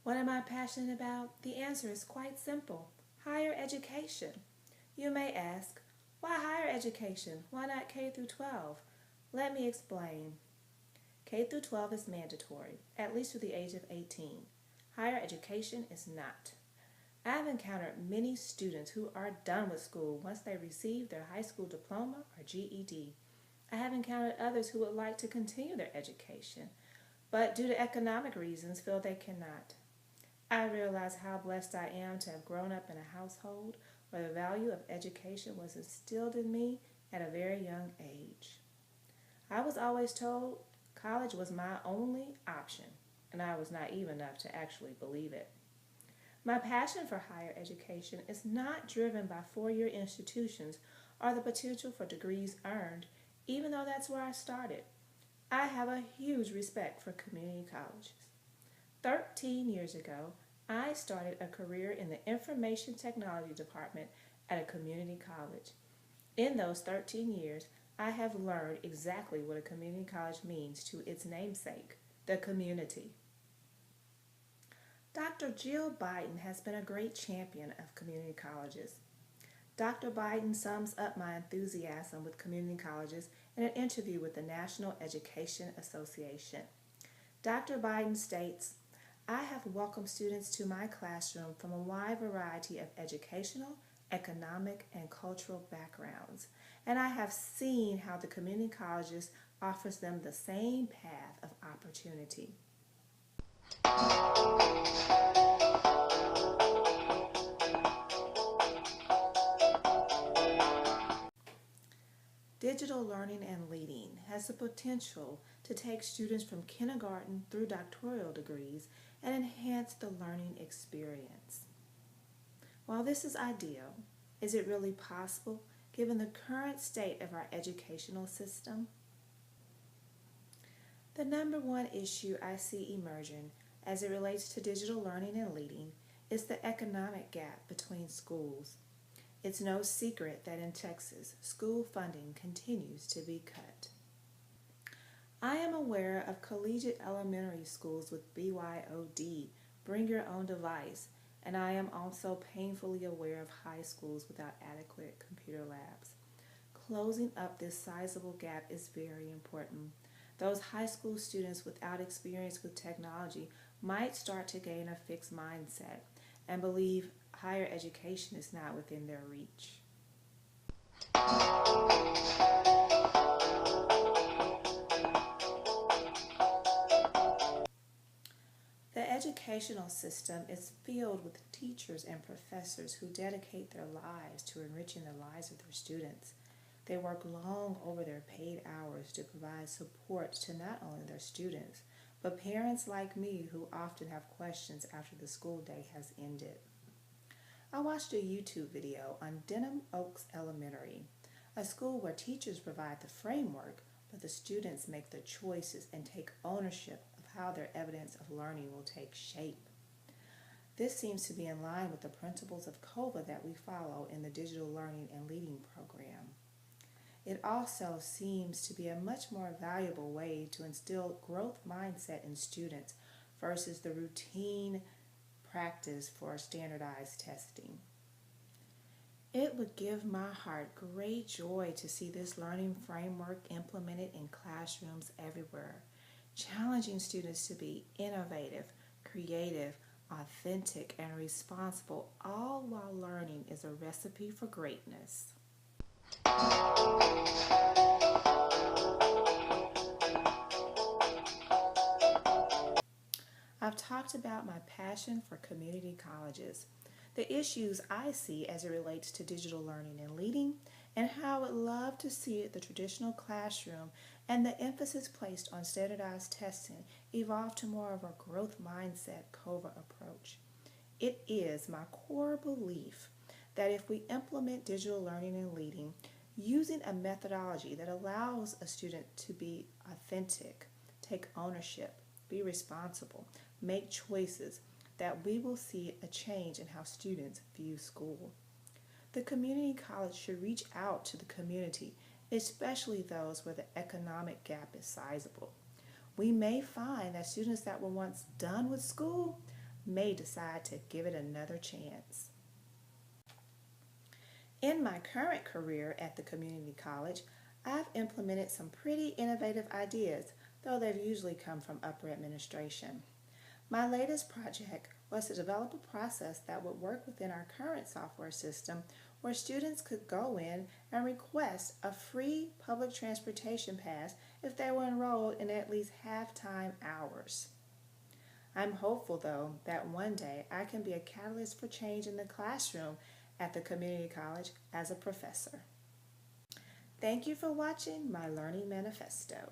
What am I passionate about? The answer is quite simple: higher education. You may ask, why higher education? Why not K through 12? Let me explain. K through 12 is mandatory, at least through the age of 18. Higher education is not. I've encountered many students who are done with school once they receive their high school diploma or GED. I have encountered others who would like to continue their education, but due to economic reasons feel they cannot. I realize how blessed I am to have grown up in a household where the value of education was instilled in me at a very young age. I was always told college was my only option, and I was naive enough to actually believe it. My passion for higher education is not driven by four-year institutions or the potential for degrees earned, even though that's where I started. I have a huge respect for community colleges. 13 years ago, I started a career in the information technology department at a community college. In those 13 years, I have learned exactly what a community college means to its namesake, the community. Dr. Jill Biden has been a great champion of community colleges. Dr. Biden sums up my enthusiasm with community colleges in an interview with the National Education Association. Dr. Biden states, I have welcomed students to my classroom from a wide variety of educational, economic, and cultural backgrounds, and I have seen how the community colleges offers them the same path of opportunity. Digital learning and leading has the potential to take students from kindergarten through doctoral degrees and enhance the learning experience. While this is ideal, is it really possible given the current state of our educational system? The number one issue I see emerging as it relates to digital learning and leading is the economic gap between schools. It's no secret that in Texas, school funding continues to be cut. I am aware of collegiate elementary schools with BYOD, bring your own device, and I am also painfully aware of high schools without adequate computer labs. Closing up this sizable gap is very important. Those high school students without experience with technology might start to gain a fixed mindset and believe higher education is not within their reach. The educational system is filled with teachers and professors who dedicate their lives to enriching the lives of their students. They work long over their paid hours to provide support to not only their students, but parents like me who often have questions after the school day has ended. I watched a YouTube video on Denham Oaks Elementary, a school where teachers provide the framework, but the students make the choices and take ownership of how their evidence of learning will take shape. This seems to be in line with the principles of COVA that we follow in the Digital Learning and Leading program. It also seems to be a much more valuable way to instill growth mindset in students versus the routine practice for standardized testing. It would give my heart great joy to see this learning framework implemented in classrooms everywhere, challenging students to be innovative, creative, authentic, and responsible, all while learning is a recipe for greatness. I've talked about my passion for community colleges, the issues I see as it relates to digital learning and leading, and how I would love to see the traditional classroom and the emphasis placed on standardized testing evolve to more of a growth mindset COVA approach. It is my core belief that if we implement digital learning and leading using a methodology that allows a student to be authentic, take ownership, be responsible, make choices, that we will see a change in how students view school. The community college should reach out to the community, especially those where the economic gap is sizable. We may find that students that were once done with school may decide to give it another chance. In my current career at the community college, I've implemented some pretty innovative ideas, though they've usually come from upper administration. My latest project was to develop a process that would work within our current software system where students could go in and request a free public transportation pass if they were enrolled in at least half-time hours. I'm hopeful, though, that one day I can be a catalyst for change in the classroom at the community college as a professor. Thank you for watching my Learning Manifesto.